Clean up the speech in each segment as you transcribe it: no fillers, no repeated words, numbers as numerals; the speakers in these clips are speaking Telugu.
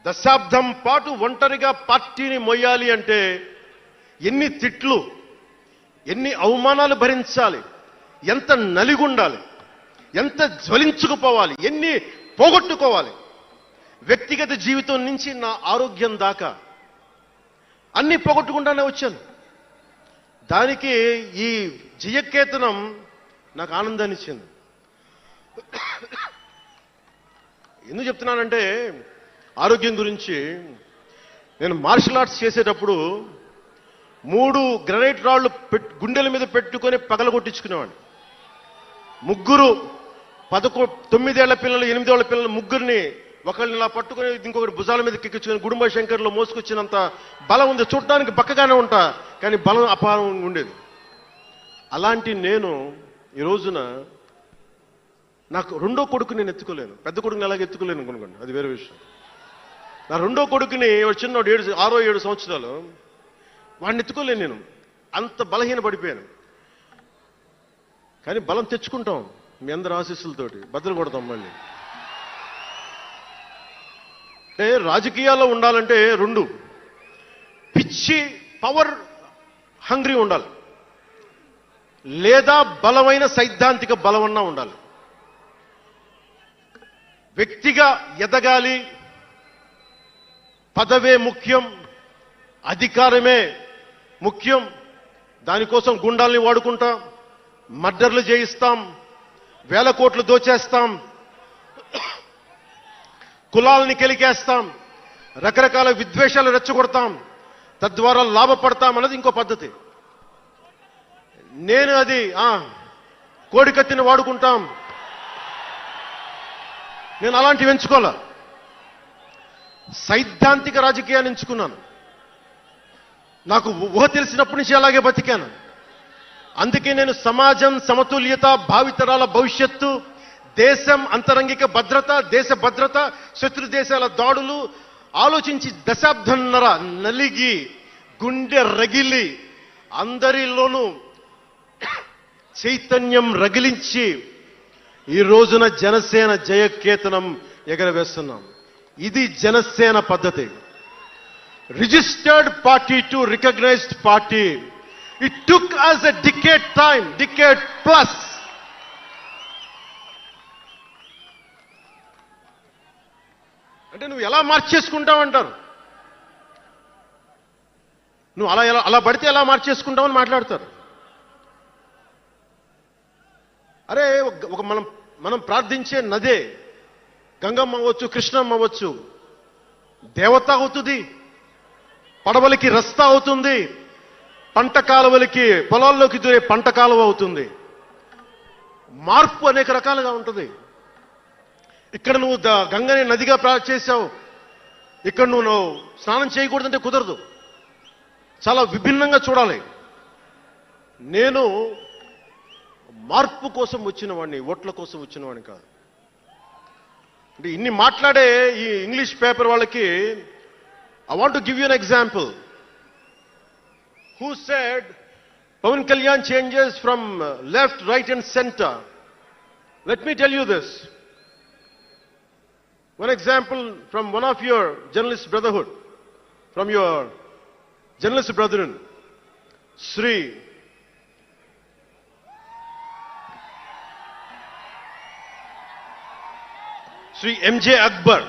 దశాబ్దం పాటు ఒంటరిగా పార్టీని మొయ్యాలి అంటే ఎన్ని తిట్లు, ఎన్ని అవమానాలు భరించాలి, ఎంత నలిగుండాలి, ఎంత జ్వలించుకుపోవాలి, ఎన్ని పోగొట్టుకోవాలి. వ్యక్తిగత జీవితం నుంచి నా ఆరోగ్యం దాకా అన్ని పోగొట్టుకుంటానే వచ్చాను. దానికి ఈ జయకేతనం నాకు ఆనందాన్ని ఇచ్చింది. ఎందుకు చెప్తున్నానంటే ఆరోగ్యం గురించి. నేను మార్షల్ ఆర్ట్స్ చేసేటప్పుడు 3 గ్రనైట్ రాళ్లు గుండెల మీద పెట్టుకొని పగలగొట్టించుకునేవాడిని. 3 9 ఏళ్ల పిల్లలు, 8 ఏళ్ల పిల్లలు ముగ్గురిని ఒకళ్ళని ఇలా పట్టుకొని ఇంకొకటి భుజాల మీద ఎక్కించుకొని గుడుంబ శంకర్లో మోసుకొచ్చినంత బలం ఉంది. చూడటానికి బక్కగానే ఉంటా, కానీ బలం అపారంగా ఉండేది. అలాంటి నేను ఈ రోజున నాకు రెండో కొడుకు నేను ఎత్తుకోలేను. పెద్ద కొడుకుని ఎలాగ ఎత్తుకోలేను అనుకోండి, అది వేరే విషయం. నా రెండో కొడుకుని చిన్నోడు 6-7 సంవత్సరాలు, వాడిని ఎత్తుకోలేను నేను. అంత బలహీన పడిపోయాను. కానీ బలం తెచ్చుకుంటాం మీ అందరి ఆశీస్సులతోటి, బద్దలు కొడతాం మళ్ళీ. అంటే రాజకీయాల్లో ఉండాలంటే 2 పిచ్చి పవర్ హంగ్రీ ఉండాలి, లేదా బలమైన సైద్ధాంతిక బలమన్నా ఉండాలి. వ్యక్తిగా ఎదగాలి, పదవే ముఖ్యం, అధికారమే ముఖ్యం. దానికోసం గుండాల్ని వాడుకుంటాం, మర్డర్లు చేయిస్తాం, వేల కోట్లు దోచేస్తాం, కులాలని కెలికేస్తాం, రకరకాల విద్వేషాలు రెచ్చగొడతాం, తద్వారా లాభపడతాం అన్నది ఇంకో పద్ధతి. నేను అది కోడికత్తిని వాడుకుంటాం, నేను అలాంటివి ఎంచుకోలే. సైద్ధాంతిక రాజకీయాన్ని ఎంచుకున్నాను. నాకు ఊహ తెలిసినప్పటి నుంచి అలాగే బతికాను. అందుకే నేను సమాజం, సమతుల్యత, భావితరాల భవిష్యత్తు, దేశం అంతరంగిక భద్రత, దేశ భద్రత, శత్రు దేశాల దాడులు ఆలోచించి దశాబ్దంన్నర నలిగి గుండె రగిలి అందరిలోనూ చైతన్యం రగిలించి ఈ రోజున జనసేన జయకేతనం ఎగరవేస్తున్నాం. ఇది జనసేన పద్ధతి. Registered party to recognised party. It took us a decade plus. అంటే నువ్వు ఎలా మార్చేసుకుంటావంటారు. నువ్వు అలా పడితే ఎలా మార్చేసుకుంటావని మాట్లాడతారు. అరే మనం ప్రార్థించే నదే గంగమ్మ అవ్వచ్చు, కృష్ణమ్మ అవ్వచ్చు, దేవత అవుతుంది, పడవలకి రస్తా అవుతుంది, పంట కాలువలకి పొలాల్లోకి దూరే పంట కాలువ అవుతుంది. మార్పు అనేక రకాలుగా ఉంటుంది. ఇక్కడ నువ్వు గంగని నదిగా చేశావు, ఇక్కడ నువ్వు స్నానం చేయకూడదంటే కుదరదు. చాలా విభిన్నంగా చూడాలి. నేను మార్పు కోసం వచ్చిన వాడిని, ఓట్ల కోసం వచ్చిన వాడిని కాదు. అంటే ఇన్ని మాట్లాడే ఈ ఇంగ్లీష్ పేపర్ వాళ్ళకి I want to give you an example. Who said Pawan Kalyan changes from left, right and center? Let me tell you this. One example from one of your journalist brotherhood, from your journalist brethren, Sri M.J. Akbar.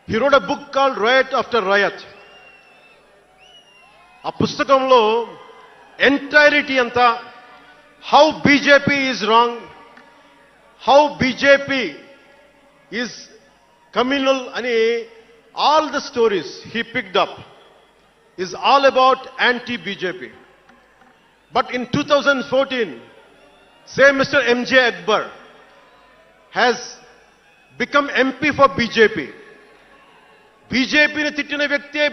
He wrote a book called Riot After Riot. ఆ పుస్తకంలో ఎంటైరిటీ అంతా how BJP is wrong, how BJP is communal అని all the stories he picked up is all about anti BJP. But in 2014 same mister MJ Akbar has become MP for BJP. బీజేపీని తిట్టిన వ్యక్తే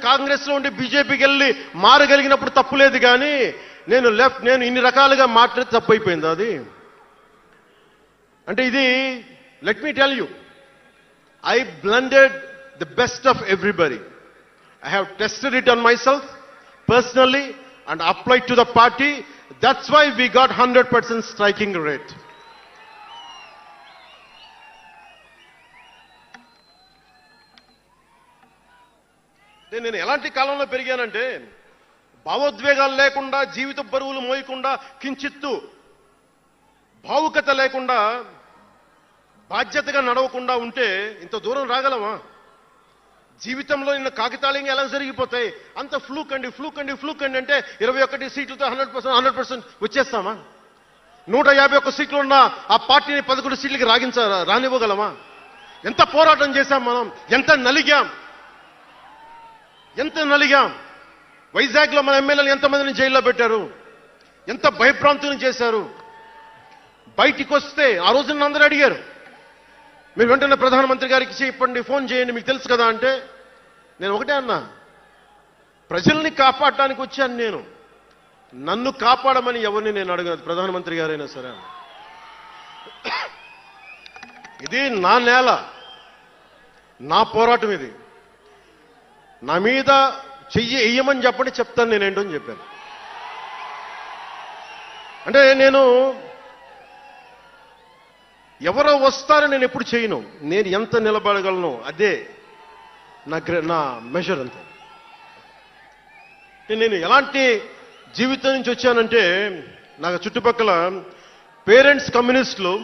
కాంగ్రెస్ లో ఉండి బీజేపీకి వెళ్ళి మారగలిగినప్పుడు తప్పులేదు. కానీ నేను ఇన్ని రకాలుగా మాట్లాడితే తప్పు అయిపోయింది అది. అంటే ఇది let me tell you, I blended the best of everybody. I have tested it on myself personally and applied to the party. That's why we got 100% striking rate. నేను ఎలాంటి కాలంలో పెరిగానంటే భావోద్వేగాలు లేకుండా, జీవిత బరువులు మోయకుండా, కించిత్తు భావుకత లేకుండా, బాధ్యతగా నడవకుండా ఉంటే ఇంత దూరం రాగలమా? జీవితంలో నిన్న కాకితాళంగా ఎలా జరిగిపోతాయి? అంత ఫ్లూక్ అండి అంటే 21 సీట్లతో 100% వచ్చేస్తామా? 151 సీట్లు ఉన్న ఆ పార్టీని 11 సీట్లకి రానివ్వగలమా? ఎంత పోరాటం చేశాం మనం, ఎంత నలిగాం. వైజాగ్లో మన ఎమ్మెల్యేలు ఎంతమందిని జైల్లో పెట్టారు, ఎంత భయభ్రాంతులను చేశారు. బయటికి వస్తే ఆ రోజున అందరూ అడిగారు, మీరు వెంటనే ప్రధానమంత్రి గారికి చెప్పండి, ఫోన్ చేయండి, మీకు తెలుసు కదా అంటే నేను ఒకటే అన్నా, ప్రజల్ని కాపాడటానికి వచ్చాను నేను, నన్ను కాపాడమని ఎవరిని నేను అడగదు, ప్రధానమంత్రి గారైనా సరే. ఇది నా నేల, నా పోరాటం ఇది. నా మీద చెయ్యి వెయ్యమని చెప్పండి, చెప్తాను నేనేంటో అని చెప్పాను. అంటే నేను ఎవరో వస్తారో నేను ఎప్పుడు చేయను, నేను ఎంత నిలబడగలను అదే నా మెజర్ అంతే. నేను ఎలాంటి జీవితం నుంచి వచ్చానంటే, నాకు చుట్టుపక్కల పేరెంట్స్ కమ్యూనిస్టులు,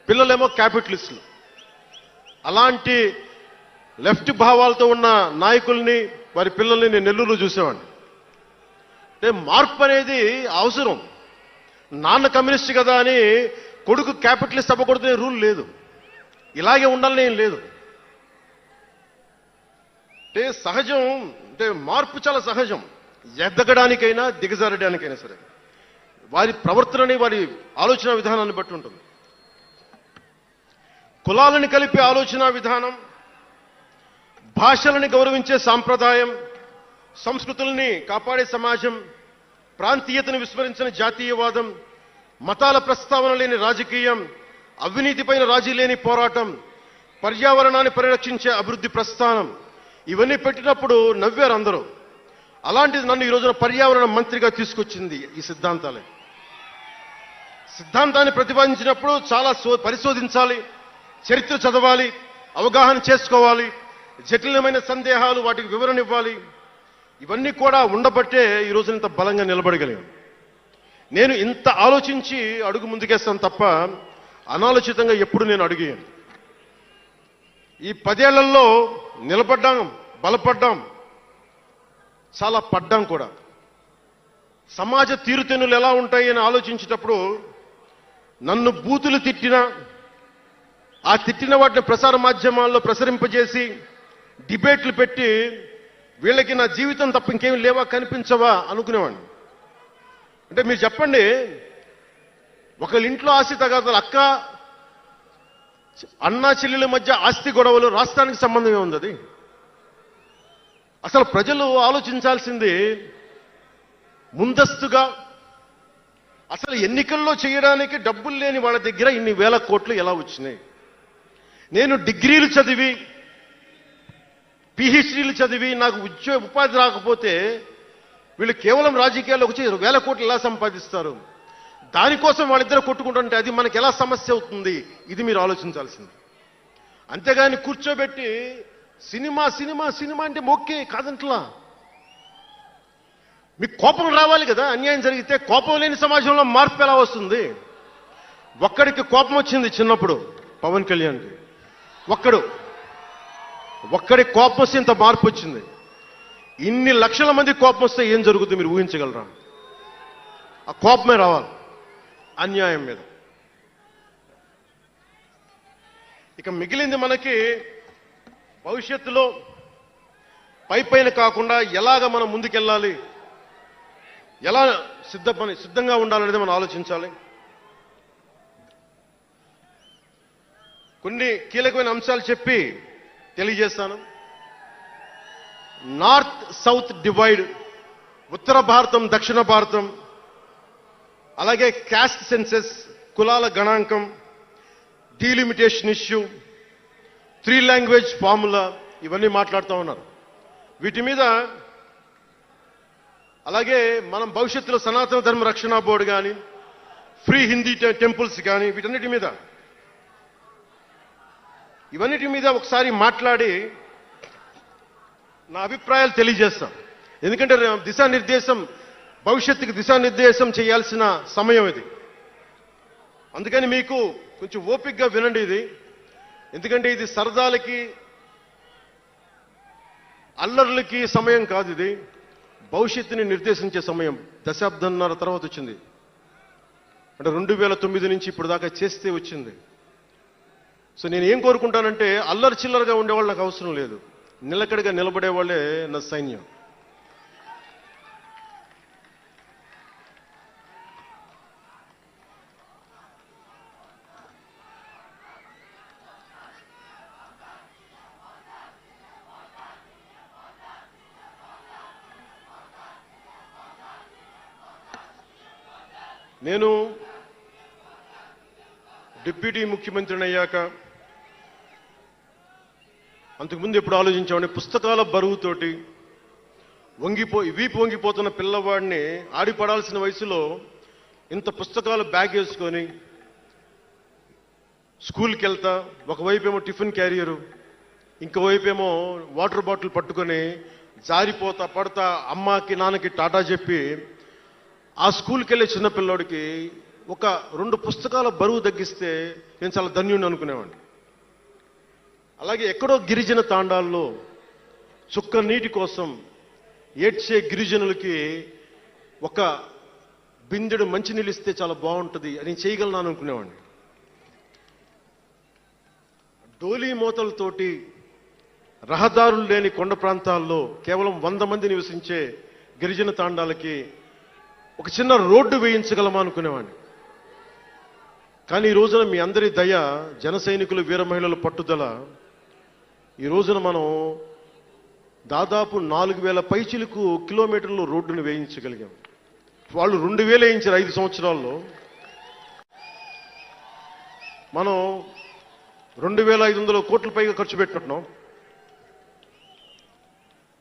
పిల్లలేమో క్యాపిటలిస్టులు. అలాంటి లెఫ్ట్ భావాలతో ఉన్న నాయకుల్ని, వారి పిల్లల్ని నేను నెల్లూరులో చూసేవాడిని. అంటే మార్పు అనేది అవసరం. నాన్న కమ్యూనిస్ట్ కదా అని కొడుకు క్యాపిటలిస్ట్ అవ్వకూడదనే రూల్ లేదు, ఇలాగే ఉండాలని ఏం లేదు. అంటే సహజం, అంటే మార్పు చాలా సహజం, ఎదగడానికైనా దిగజారడానికైనా సరే. వారి ప్రవర్తనని, వారి ఆలోచన విధానాన్ని బట్టి ఉంటుంది. కులాలను కలిపే ఆలోచన విధానం, భాషలని గౌరవించే సాంప్రదాయం, సంస్కృతుల్ని కాపాడే సమాజం, ప్రాంతీయతను విస్మరించిన జాతీయవాదం, మతాల ప్రస్తావన లేని రాజకీయం, అవినీతిపైన రాజీ లేని పోరాటం, పర్యావరణాన్ని పరిరక్షించే అభివృద్ధి ప్రస్థానం, ఇవన్నీ పెట్టినప్పుడు నవ్వారు అందరూ. అలాంటిది నన్ను ఈ రోజున పర్యావరణ మంత్రిగా తీసుకొచ్చింది ఈ సిద్ధాంతాలే. సిద్ధాంతాన్ని ప్రతిపాదించినప్పుడు చాలా పరిశోధించాలి, చరిత్ర చదవాలి, అవగాహన చేసుకోవాలి, జటిలమైన సందేహాలు వాటికి వివరణ ఇవ్వాలి. ఇవన్నీ కూడా ఉండబట్టే ఈ రోజున ఇంత బలంగా నిలబడగలిగాం. నేను ఇంత ఆలోచించి అడుగు ముందుకేస్తాను తప్ప అనాలోచితంగా ఎప్పుడు నేను అడిగాను. ఈ 10 ఏళ్లలో నిలబడ్డాం, బలపడ్డాం, చాలా పడ్డాం కూడా. సమాజ తీరుతెన్నులు ఎలా ఉంటాయి అని ఆలోచించేటప్పుడు నన్ను బూతులు తిట్టినా, ఆ తిట్టిన వాటిని ప్రసార మాధ్యమాల్లో ప్రసరింపజేసి డిబేట్లు పెట్టి వీళ్ళకి నా జీవితం తప్ప ఇంకేం లేవా, కనిపించవా అనుకునేవాడిని. అంటే మీరు చెప్పండి, ఒకళ్ళ ఇంట్లో ఆస్తి తగాదాలు, అన్నా చెల్లెల మధ్య ఆస్తి గొడవలు, రాష్ట్రానికి సంబంధం ఏముంది? అది అసలు ప్రజలు ఆలోచించాల్సింది ముందస్తుగా. అసలు ఎన్నికల్లో చేయడానికి డబ్బులు లేని వాళ్ళ దగ్గర ఇన్ని వేల కోట్లు ఎలా వచ్చినాయి? నేను డిగ్రీలు చదివి, పిహెచ్డీలు చదివి నాకు ఉపాధి రాకపోతే వీళ్ళు కేవలం రాజకీయాల్లో వచ్చి వేల కోట్లు ఎలా సంపాదిస్తారు? దానికోసం వాళ్ళిద్దరు కొట్టుకుంటుంటే అది మనకి ఎలా సమస్య అవుతుంది? ఇది మీరు ఆలోచించాల్సింది. అంతేగాని కూర్చోబెట్టి సినిమా సినిమా సినిమా అంటే మొక్కే కాదంట్లా. మీకు కోపం రావాలి కదా, అన్యాయం జరిగితే. కోపం లేని సమాజంలో మార్పు ఎలా వస్తుంది? ఒక్కడికి కోపం వచ్చింది చిన్నప్పుడు, పవన్ కళ్యాణ్కి. ఒక్కడి కోపం వస్తే ఇంత మార్పు వచ్చింది. ఇన్ని లక్షల మంది కోపం వస్తే ఏం జరుగుతుంది మీరు ఊహించగలరా? ఆ కోపమే రావాలి అన్యాయం మీద. ఇక మిగిలింది మనకి భవిష్యత్తులో పైపైన కాకుండా ఎలాగ మనం ముందుకెళ్ళాలి, ఎలా సిద్ధంగా ఉండాలనేది మనం ఆలోచించాలి. కొన్ని కీలకమైన అంశాలు చెప్పి తెలియజేస్తాను. నార్త్ సౌత్ డివైడ్, ఉత్తర భారతం దక్షిణ భారతం, అలాగే క్యాస్ట్ సెన్సెస్, కులాల గణాంకం, డీలిమిటేషన్ ఇష్యూ, 3 లాంగ్వేజ్ ఫార్ములా, ఇవన్నీ మాట్లాడుతూ ఉన్నారు. వీటి మీద, అలాగే మనం భవిష్యత్తులో సనాతన ధర్మ రక్షణ బోర్డు కానీ, ఫ్రీ హిందీ టెంపుల్స్ కానీ, ఇవన్నిటి మీద ఒకసారి మాట్లాడి నా అభిప్రాయాలు తెలియజేస్తాను. ఎందుకంటే దిశానిర్దేశం, భవిష్యత్తుకి దిశానిర్దేశం చేయాల్సిన సమయం ఇది. అందుకని మీకు కొంచెం ఓపికగా వినండి ఇది. ఎందుకంటే ఇది సరదాలకి అల్లర్లకి సమయం కాదు, ఇది భవిష్యత్తుని నిర్దేశించే సమయం. దశాబ్దంన్నర తర్వాత వచ్చింది, అంటే 2009 నుంచి ఇప్పుడు దాకా చేస్తే వచ్చింది. సో నేను ఏం కోరుకుంటానంటే, అల్లరి చిల్లరగా ఉండేవాళ్ళు నాకు అవసరం లేదు, నిలకడగా నిలబడే వాళ్ళే నా సైన్యం. నేను డిప్యూటీ ముఖ్యమంత్రిని అయ్యాక అంతకుముందు ఎప్పుడు ఆలోచించామని, పుస్తకాల బరువుతోటి వీపు వంగిపోతున్న పిల్లవాడిని ఆడిపడాల్సిన వయసులో ఇంత పుస్తకాలు బ్యాగ్ వేసుకొని స్కూల్కి వెళ్తా, ఒకవైపేమో టిఫిన్ క్యారియరు, ఇంకోవైపేమో వాటర్ బాటిల్ పట్టుకొని జారిపోతా పడతా అమ్మకి నాన్నకి టాటా చెప్పి ఆ స్కూల్కి వెళ్ళే చిన్నపిల్లోడికి ఒక 2 పుస్తకాల బరువు తగ్గిస్తే నేను చాలా ధన్యుడిని అనుకునేవాడిని. అలాగే ఎక్కడో గిరిజన తాండాల్లో చుక్క నీటి కోసం ఏడ్చే గిరిజనులకి ఒక బిందెడు మంచినీళ్ళు ఇస్తే చాలా బాగుంటుంది అని చేయగలను అనుకునేవాడిని. డోలీ మోతలతోటి రహదారులు లేని కొండ ప్రాంతాల్లో కేవలం 100 మంది నివసించే గిరిజన తాండాలకి ఒక చిన్న రోడ్డు వేయించగలమా అనుకునేవాడిని. కానీ ఈ రోజున మీ అందరి దయ, జన సైనికులు, వీర మహిళల పట్టుదల, ఈ రోజున మనం దాదాపు 4000 పైచిలకు కిలోమీటర్లు రోడ్డును వేయించగలిగాం. వాళ్ళు 2000 వేయించారు 5 సంవత్సరాల్లో. మనం 2500 కోట్ల పైగా ఖర్చు పెట్టినట్టున్నాం.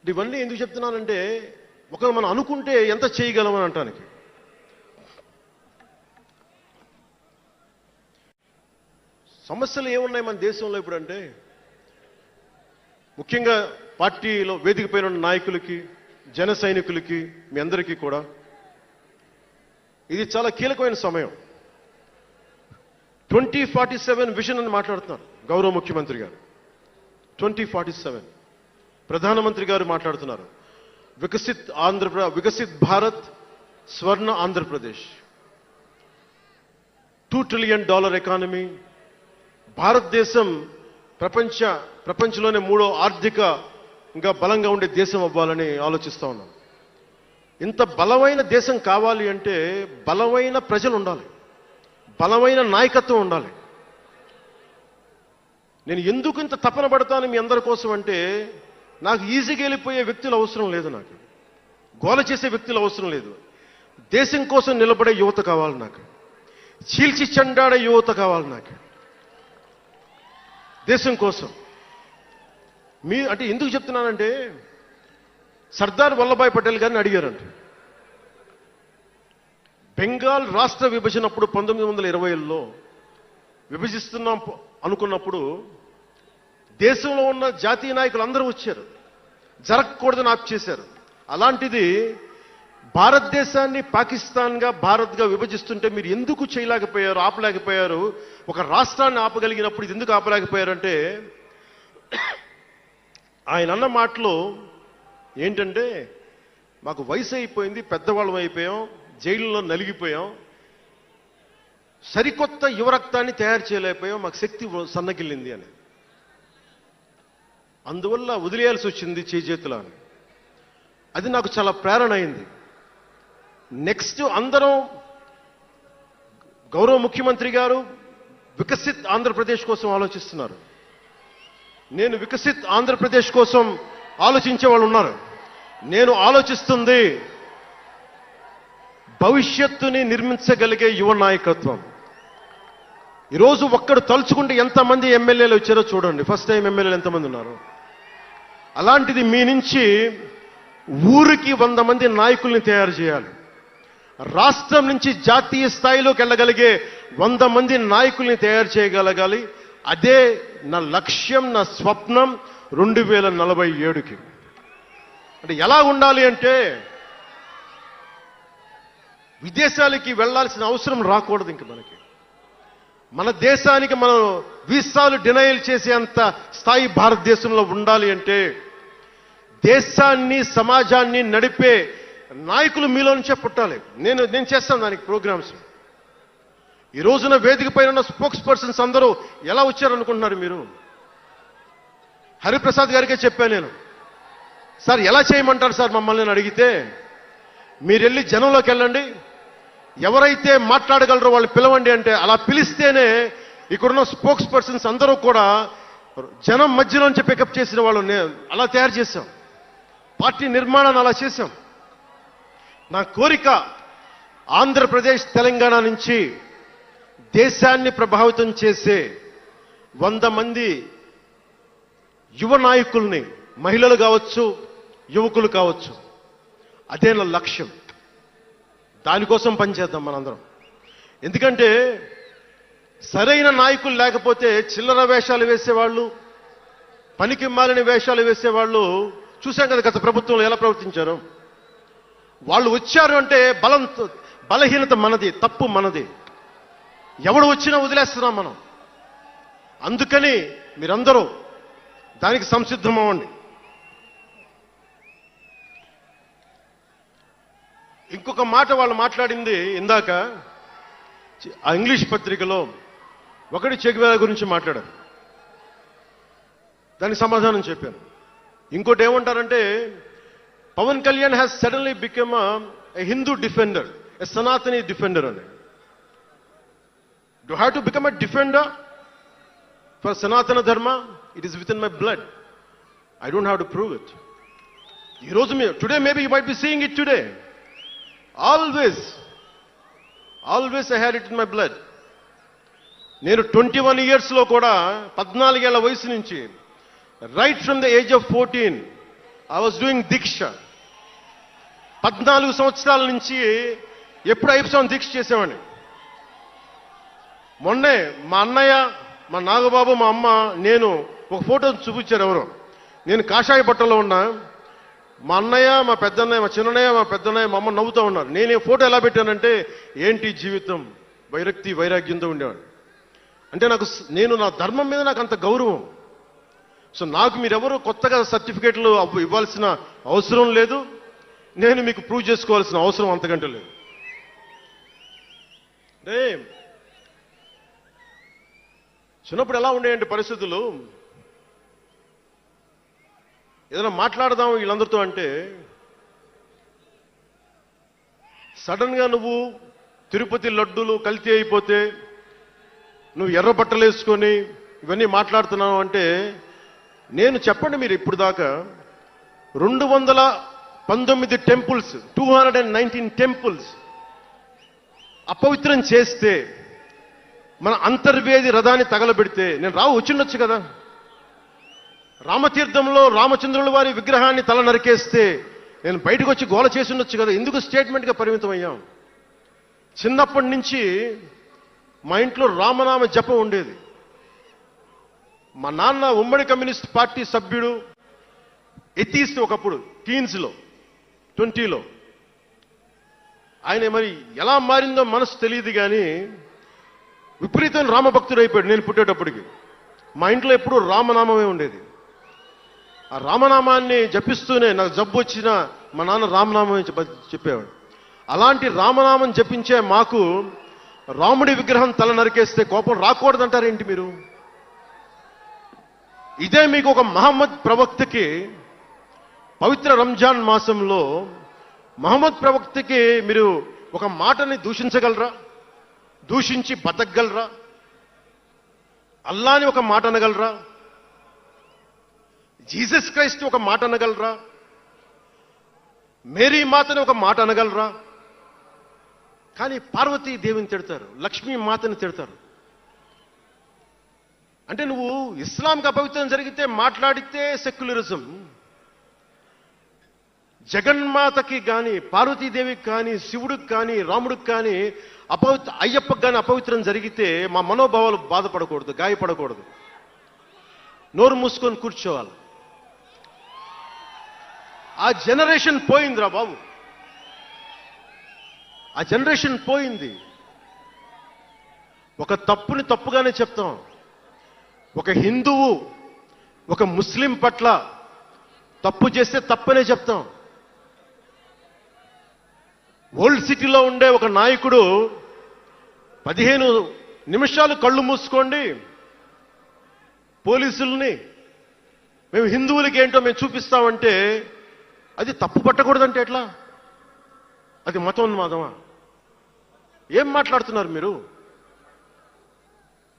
ఇవన్నీ ఎందుకు చెప్తున్నానంటే, ఒకరు మనం అనుకుంటే ఎంత చేయగలమని అంటానికి. సమస్యలు ఏమున్నాయి మన దేశంలో ఇప్పుడంటే, ముఖ్యంగా పార్టీలో వేదిక పైన ఉన్న నాయకులకి, జన సైనికులకి, మీ అందరికీ కూడా ఇది చాలా కీలకమైన సమయం. 2047 విజన్ అని మాట్లాడుతున్నారు గౌరవ ముఖ్యమంత్రి గారు. 2047 ప్రధానమంత్రి గారు మాట్లాడుతున్నారు. వికసిత్ భారత్, స్వర్ణ ఆంధ్రప్రదేశ్, $2 ట్రిలియన్ ఎకానమీ, భారతదేశం ప్రపంచంలోనే 3వ ఆర్థికంగా బలంగా ఉండే దేశం అవ్వాలని ఆలోచిస్తా ఉన్నాం. ఇంత బలమైన దేశం కావాలి అంటే బలమైన ప్రజలు ఉండాలి, బలమైన నాయకత్వం ఉండాలి. నేను ఎందుకు ఇంత తపన పడతాను మీ అందరి కోసం అంటే, నాకు ఈజీగా వెళ్ళిపోయే వ్యక్తులు అవసరం లేదు, నాకు గోల చేసే వ్యక్తులు అవసరం లేదు. దేశం కోసం నిలబడే యువత కావాలి నాకు, చీల్చి చెండాడే యువత కావాలి నాకు, దేశం కోసం. అంటే ఎందుకు చెప్తున్నానంటే, సర్దార్ వల్లభాయ్ పటేల్ గారిని అడిగారంట. బెంగాల్ రాష్ట్ర విభజనప్పుడు 1920లో విభజిస్తున్నాం అనుకున్నప్పుడు దేశంలో ఉన్న జాతీయ నాయకులు అందరూ వచ్చారు, జరగకూడదని ఆప్ చేశారు. అలాంటిది భారతదేశాన్ని పాకిస్తాన్గా, భారత్గా విభజిస్తుంటే మీరు ఎందుకు చేయలేకపోయారు, ఆపలేకపోయారు? ఒక రాష్ట్రాన్ని ఆపగలిగినప్పుడు ఇది ఎందుకు ఆపలేకపోయారంటే, ఆయన అన్న మాటలు ఏంటంటే, మాకు వయసు అయిపోయింది, పెద్దవాళ్ళం అయిపోయాం, జైలులో నలిగిపోయాం, సరికొత్త యువరక్తాన్ని తయారు చేయలేకపోయాం, మాకు శక్తి సన్నగిల్లింది అని. అందువల్ల వదిలేయాల్సి వచ్చింది చేతుల అని. అది నాకు చాలా ప్రేరణ అయింది. నెక్స్ట్ అందరం, గౌరవ ముఖ్యమంత్రి గారు వికసిత్ ఆంధ్రప్రదేశ్ కోసం ఆలోచిస్తున్నారు, నేను వికసిత్ ఆంధ్రప్రదేశ్ కోసం ఆలోచించే వాళ్ళు ఉన్నారు. నేను ఆలోచిస్తుంది భవిష్యత్తుని నిర్మించగలిగే యువ నాయకత్వం. ఈరోజు ఒక్కడు తలుచుకుంటే ఎంతమంది ఎమ్మెల్యేలు వచ్చారో చూడండి. ఫస్ట్ టైం ఎమ్మెల్యేలు ఎంతమంది ఉన్నారు? అలాంటిది మీ నుంచి ఊరికి 100 మంది నాయకుల్ని తయారు చేయాలి. రాష్ట్రం నుంచి జాతీయ స్థాయిలోకి వెళ్ళగలిగే 100 మంది నాయకుల్ని తయారు చేయగలగాలి. అదే నా లక్ష్యం, నా స్వప్నం 2047కి. అంటే ఎలా ఉండాలి అంటే విదేశాలకి వెళ్లాల్సిన అవసరం రాకూడదు. ఇంక మనకి మన దేశానికి మనం వీసాలు డినైల్ చేసేంత స్థాయి భారతదేశంలో ఉండాలి అంటే దేశాన్ని సమాజాన్ని నడిపే నాయకులు మీలో నుంచే పుట్టాలి. నేను చేస్తాను దానికి ప్రోగ్రామ్స్. ఈ రోజున వేదిక పైన ఉన్న స్పోక్స్ పర్సన్స్ అందరూ ఎలా వచ్చారనుకుంటున్నారు మీరు? హరిప్రసాద్ గారికే చెప్పాను నేను, సార్ ఎలా చేయమంటారు సార్ మమ్మల్ని అని అడిగితే, మీరు వెళ్ళి జనంలోకి వెళ్ళండి, ఎవరైతే మాట్లాడగలరో వాళ్ళు పిలవండి అంటే అలా పిలిస్తేనే ఇక్కడున్న స్పోక్స్ పర్సన్స్ అందరూ కూడా జనం మధ్యలోంచి పికప్ చేసిన వాళ్ళు అలా తయారు చేశాం. పార్టీ నిర్మాణాన్ని అలా చేశాం. నా కోరిక ఆంధ్రప్రదేశ్ తెలంగాణ నుంచి దేశాన్ని ప్రభావితం చేసే 100 మంది యువ నాయకుల్ని, మహిళలు కావచ్చు, యువకులు కావచ్చు, అదే నా లక్ష్యం. దానికోసం పనిచేద్దాం మనందరం. ఎందుకంటే సరైన నాయకులు లేకపోతే చిల్లర వేషాలు వేసేవాళ్ళు, పనికి మాలిన వేషాలు వేసేవాళ్ళు చూశాం కదా గత ప్రభుత్వంలో ఎలా ప్రవర్తించారు. వాళ్ళు వచ్చారు అంటే బలహీనత మనది, తప్పు మనది. ఎవడు వచ్చినా వదిలేస్తున్నాం మనం. అందుకని మీరందరూ దానికి సంసిద్ధం అవ్వండి. ఇంకొక మాట వాళ్ళు మాట్లాడింది ఇందాక ఆ ఇంగ్లీష్ పత్రికలో ఒకటి చెగువేరా గురించి మాట్లాడారు. దానికి సమాధానం చెప్పాను. ఇంకోటి ఏమంటారంటే Pawan Kalyan has suddenly become a Hindu defender, a Sanatani defender అని. Do I have to become a defender for Sanatana Dharma? It is within my blood. I don't have to prove it. Today maybe you might be seeing it today. Always I had it in my blood. నేను 21 years లో కూడా 14 ఏళ్ల వయసు నుంచి right from the age of 14 I was doing దీక్ష. 14 సంవత్సరాల నుంచి ఎప్పుడు అయ్యప్ప దీక్ష చేసేవాడిని. మొన్నే మా అన్నయ్య, మా నాగబాబు, మా అమ్మ, నేను ఒక ఫోటో చూపించారు ఎవరో. నేను కాషాయ బట్టలో ఉన్నా, మా అన్నయ్య, మా పెద్దన్నయ్య, మా చిన్నన్నయ్య, మా పెద్దన్నయ్య, మా అమ్మ నవ్వుతూ ఉన్నారు. నేను ఈ ఫోటో ఎలా పెట్టానంటే ఏంటి జీవితం, వైరక్తి వైరాగ్యంతో ఉండేవాడు. అంటే నేను నా ధర్మం మీద నాకు అంత గౌరవం. సో నాకు మీరెవరూ కొత్తగా సర్టిఫికేట్లు ఇవ్వాల్సిన అవసరం లేదు, నేను మీకు ప్రూవ్ చేసుకోవాల్సిన అవసరం అంతకంటే లేదు. అంటే చిన్నప్పుడు ఎలా ఉండేయంటే పరిస్థితులు, ఏదైనా మాట్లాడదాం వీళ్ళందరితో అంటే సడన్ గా నువ్వు తిరుపతి లడ్డూలు కల్తీ అయిపోతే నువ్వు ఎర్ర బట్టలు వేసుకొని ఇవన్నీ మాట్లాడుతున్నావు అంటే నేను చెప్పండి మీరు ఇప్పుడు దాకా 219 టెంపుల్స్, 219 టెంపుల్స్ అపవిత్రం చేస్తే, మన అంతర్వేది రథాన్ని తగలబెడితే నేను వచ్చిండొచ్చు కదా. రామతీర్థంలో రామచంద్రుల వారి విగ్రహాన్ని తల నరికేస్తే నేను బయటకు వచ్చి గోల చేసి ఉండొచ్చు కదా. ఎందుకు స్టేట్మెంట్గా పరిమితం అయ్యాం? చిన్నప్పటి నుంచి మా ఇంట్లో రామనామ జపం ఉండేది. మా నాన్న ఉమ్మడి కమ్యూనిస్ట్ పార్టీ సభ్యుడు, ఎథీస్ట్ ఒకప్పుడు, టీన్స్లో 20లో. ఆయన మరి ఎలా మారిందో మనసు తెలియదు కానీ విపరీతం రామభక్తుడు అయిపోయాడు. నేను పుట్టేటప్పటికి మా ఇంట్లో ఎప్పుడూ రామనామమే ఉండేది. ఆ రామనామాన్ని జపిస్తూనే నాకు జబ్బు వచ్చినా మా నాన్న రామనామం చెప్పేవాడు. అలాంటి రామనామం జపించే మాకు రాముడి విగ్రహం తల నరికేస్తే కోపం రాకూడదంటారేంటి మీరు? ఇదే మీకు ఒక మహమ్మద్ ప్రవక్తకి పవిత్ర రంజాన్ మాసంలో మహమ్మద్ ప్రవక్తకి మీరు ఒక మాటని దూషించగలరా? దూషించి బతకగలరా? అల్లాని ఒక మాట అనగలరా? జీసస్ క్రైస్ట్ ఒక మాట అనగలరా? మేరీ మాతని ఒక మాట అనగలరా? కానీ పార్వతీ దేవిని తిడతారు, లక్ష్మీ మాతని తిడతారు. అంటే నువ్వు ఇస్లాంకి అపవిత్రం జరిగితే మాట్లాడితే సెక్యులరిజం, జగన్మాతకి కానీ, పార్వతీదేవికి కానీ, శివుడికి కానీ, రాముడికి కానీ, అయ్యప్పకి కానీ అపవిత్రం జరిగితే మా మనోభావాలు బాధపడకూడదు, గాయపడకూడదు, నోరు మూసుకొని కూర్చోవాలి. ఆ జనరేషన్ పోయిందిరా బాబు. ఆ జనరేషన్ పోయింది. ఒక తప్పుని తప్పుగానే చెప్తాం. ఒక హిందువు ఒక ముస్లిం పట్ల తప్పు చేస్తే తప్పనే చెప్తాం. ఓల్డ్ సిటీలో ఉండే ఒక నాయకుడు 15 నిమిషాలు కళ్ళు మూసుకోండి, పోలీసుల్ని మేము హిందువులకి ఏంటో మేము చూపిస్తామంటే అది తప్పు పట్టకూడదంటే ఎట్లా? అది మతోన్మాదమా? ఏం మాట్లాడుతున్నారు మీరు?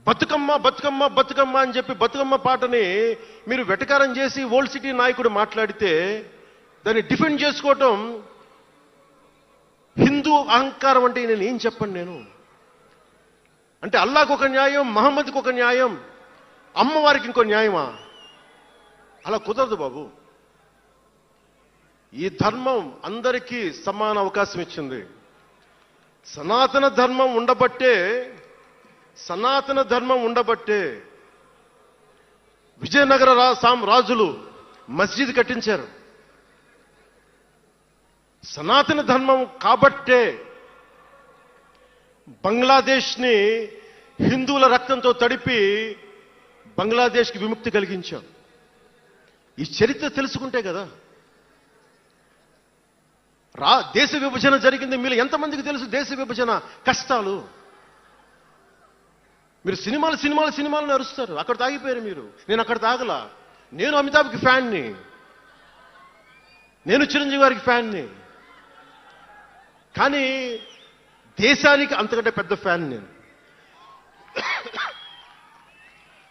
బతుకమ్మ బతుకమ్మ బతుకమ్మ అని చెప్పి బతుకమ్మ పాటని మీరు వెటకారం చేసి ఓల్డ్ సిటీ నాయకుడు మాట్లాడితే దాన్ని డిఫెండ్ చేసుకోవటం హిందూ అహంకారం అంటే నేను ఏం చెప్పండి? నేను అంటే అల్లాహకు ఒక న్యాయం, మహమ్మద్కి ఒక న్యాయం, అమ్మవారికి ఇంకో న్యాయమా? అలా కుదరదు బాబు. ఈ ధర్మం అందరికీ సమాన అవకాశం ఇచ్చింది. సనాతన ధర్మం ఉండబట్టే విజయనగర రాజులు మస్జిద్ కట్టించారు. సనాతన ధర్మం కాబట్టే బంగ్లాదేశ్ని హిందువుల రక్తంతో తడిపి బంగ్లాదేశ్కి విముక్తి కలిగించాం. ఈ చరిత్ర తెలుసుకుంటే కదా. దేశ విభజన జరిగింది. మీరు ఎంతమందికి తెలుసు దేశ విభజన కష్టాలు? మీరు సినిమాలు నరుస్తారు. అక్కడ తాగిపోయారు మీరు. నేను అక్కడ తాగలా. నేను అమితాబ్కి ఫ్యాన్ని, నేను చిరంజీవి గారికి ఫ్యాన్ని. కానీ దేశానికి అంతకంటే పెద్ద ఫ్యాన్ నేను.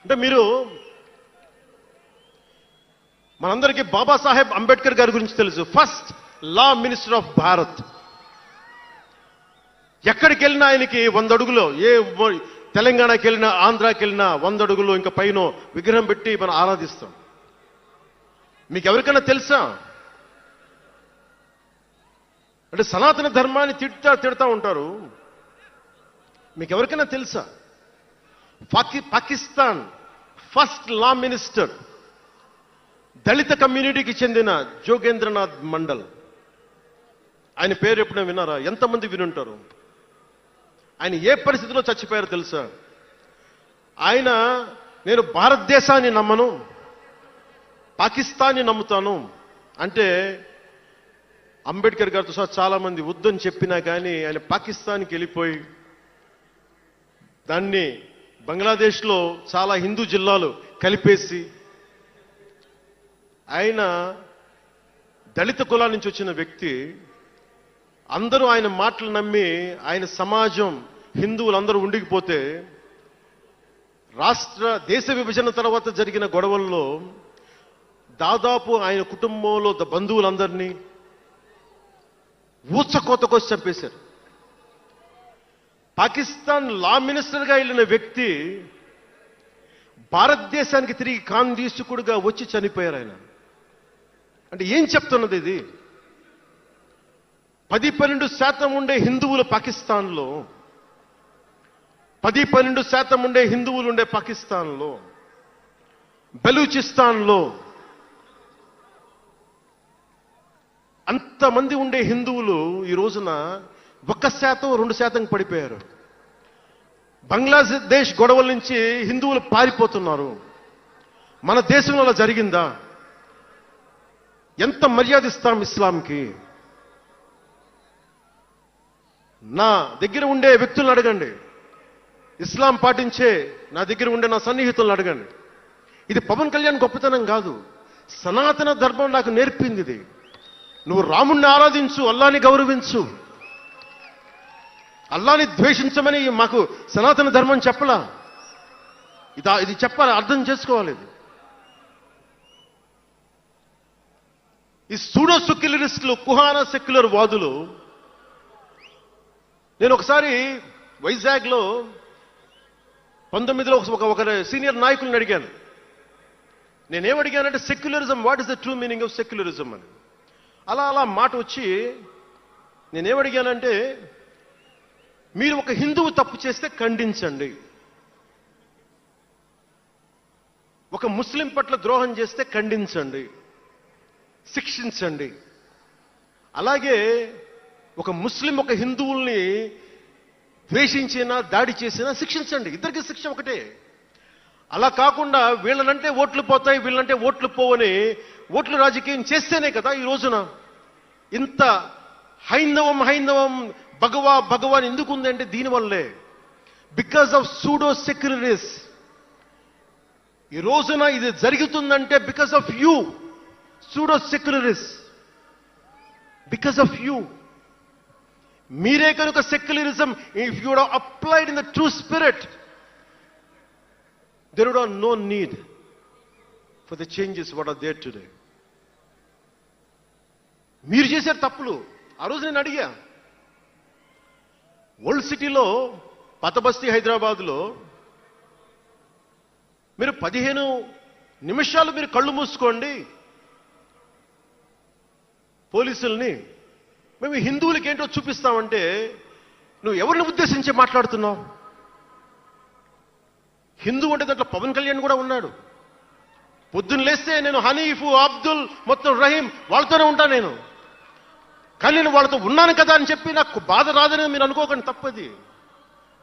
అంటే మీరు మనందరికీ బాబాసాహెబ్ అంబేద్కర్ గారి గురించి తెలుసు. First law minister of Bharat. ఎక్కడికి వెళ్ళినా ఆయనకి 100 అడుగులో, ఏ తెలంగాణకి వెళ్ళినా ఆంధ్రాకి వెళ్ళినా 100 అడుగులు ఇంకా పైన విగ్రహం పెట్టి మనం ఆరాధిస్తాం. మీకు ఎవరికైనా తెలుసా? అంటే సనాతన ధర్మాన్ని తిడతా ఉంటారు. మీకు ఎవరికైనా తెలుసా? పాకిస్తాన్ ఫస్ట్ లా మినిస్టర్ దళిత కమ్యూనిటీకి చెందిన జోగేంద్రనాథ్ మండల్. ఆయన పేరు ఎప్పుడైనా విన్నారా? ఎంతమంది వినుంటారు? ఆయన ఏ పరిస్థితిలో చచ్చిపోయారో తెలుసా? ఆయన నేను భారతదేశాన్ని నమ్మను, పాకిస్తాన్ని నమ్ముతాను అంటే అంబేద్కర్ గారితో సహా చాలా మంది వద్దని చెప్పినా కానీ ఆయన పాకిస్తాన్కి వెళ్ళిపోయి దాన్ని బంగ్లాదేశ్లో చాలా హిందూ జిల్లాలు కలిపేసి ఆయన దళిత కులాల నుంచి వచ్చిన వ్యక్తి. అందరూ ఆయన మాటలు నమ్మి ఆయన సమాజం హిందువులందరూ ఉండిపోతే దేశ విభజన తర్వాత జరిగిన గొడవల్లో దాదాపు ఆయన కుటుంబంలో బంధువులందరినీ ఊచకోతకోసి చంపేశారు. పాకిస్తాన్ లా మినిస్టర్గా వెళ్ళిన వ్యక్తి భారతదేశానికి తిరిగి కాందీసుకుడుగా వచ్చి చనిపోయారు ఆయన. అంటే ఏం చెప్తున్నది ఇది? 10-12% ఉండే హిందువులు పాకిస్తాన్లో, 10-12% ఉండే హిందువులు ఉండే పాకిస్తాన్లో, బలూచిస్తాన్లో అంతమంది ఉండే హిందువులు ఈ రోజున 1%-2% పడిపోయారు. బంగ్లాదేశ్ గొడవల నుంచి హిందువులు పారిపోతున్నారు. మన దేశంలో అలా జరిగిందా? ఎంత మర్యాద ఇస్తాం ఇస్లాంకి? నా దగ్గర ఉండే వ్యక్తులను అడగండి, ఇస్లాం పాటించే నా దగ్గర ఉండే నా సన్నిహితులను అడగండి. ఇది పవన్ కళ్యాణ్ గొప్పతనం కాదు, సనాతన ధర్మం నాకు నేర్పింది ఇది. నువ్వు రాముణ్ణి ఆరాధించు, అల్లాని గౌరవించు, అల్లాని ద్వేషించమని మాకు సనాతన ధర్మం చెప్పలా. ఇది చెప్పాలి, అర్థం చేసుకోవాలి. ఈ సూడో సెక్యులరిస్టులు, కుహానా సెక్యులర్ వాదులు. నేను ఒకసారి వైజాగ్లో 19లో ఒక సీనియర్ నాయకులను అడిగాను. నేనేమడిగానంటే secularism, what is the true meaning of secularism అని. అలా మాట వచ్చి నేనేమడిగానంటే, మీరు ఒక హిందువు తప్పు చేస్తే ఖండించండి, ఒక ముస్లిం పట్ల ద్రోహం చేస్తే ఖండించండి, శిక్షించండి. అలాగే ఒక ముస్లిం ఒక హిందువుల్ని ద్వేషించినా దాడి చేసినా శిక్షించండి. ఇద్దరికి శిక్ష ఒకటే. అలా కాకుండా వీళ్ళనంటే ఓట్లు పోతాయి, వీళ్ళంటే ఓట్లు పోవని ఓట్లు రాజకీయం చేస్తేనే కదా ఈ రోజున ఇంత హైందవం భగవాన్ ఎందుకు ఉందంటే దీనివల్లే. Because of pseudo secularists. ఈ రోజున ఇది జరుగుతుందంటే because of you pseudo secularists. Because of you. మీరే కనుక secularism if you would applied in the true spirit there would have no need for the changes what are there today. మీరు చేశారు తప్పులు. ఆ రోజు నేను అడిగా, ఓల్డ్ సిటీలో పతబస్తీ హైదరాబాద్లో మీరు 15 నిమిషాలు మీరు కళ్ళు మూసుకోండి పోలీసుల్ని, మేము హిందువులకి ఏంటో చూపిస్తామంటే నువ్వు ఎవరిని ఉద్దేశించి మాట్లాడుతున్నావు? హిందూ అంటే దాంట్లో పవన్ కళ్యాణ్ కూడా ఉన్నాడు. పొద్దున్న లేస్తే నేను హనీఫు, అబ్దుల్, మొత్తం రహీం వాళ్ళతోనే ఉంటాను నేను. కానీ నేను వాళ్ళతో ఉన్నాను కదా అని చెప్పి నాకు బాధ రాదని మీరు అనుకోకండి, తప్పది.